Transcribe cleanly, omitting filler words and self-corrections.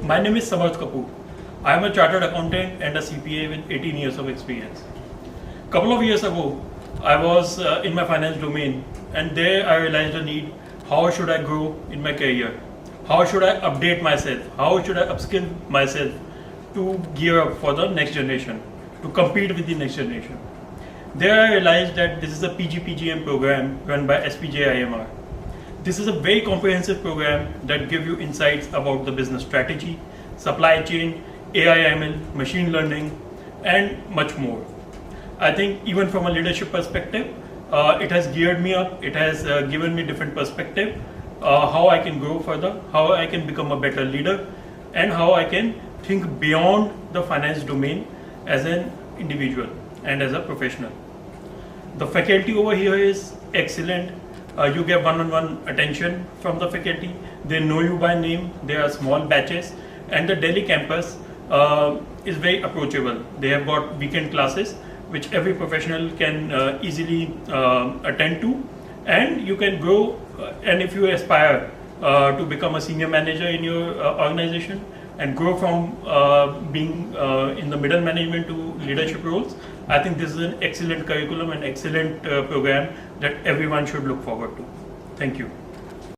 My name is Samarth Kapoor. I am a chartered accountant and a CPA with 18 years of experience. Couple of years ago, I was in my finance domain, and there I realized the need. How should I grow in my career? How should I update myself? How should I upskill myself to gear up for the next generation, to compete with the next generation? There I realized that this is a PGPGM program run by SPJIMR. This is a very comprehensive program that gives you insights about the business strategy, supply chain, AI/ML, machine learning, and much more. I think even from a leadership perspective, it has geared me up. It has given me different perspective, how I can grow further, how I can become a better leader, and how I can think beyond the finance domain as an individual and as a professional. The faculty over here is excellent. You get one-on-one attention from the faculty. They know you by name. There are small batches, and the Delhi campus is very approachable. They have got weekend classes which every professional can easily attend to, and you can grow. And if you aspire to become a senior manager in your organization and grow from being in the middle management to leadership roles, I think this is an excellent curriculum and excellent program that everyone should look forward to. Thank you.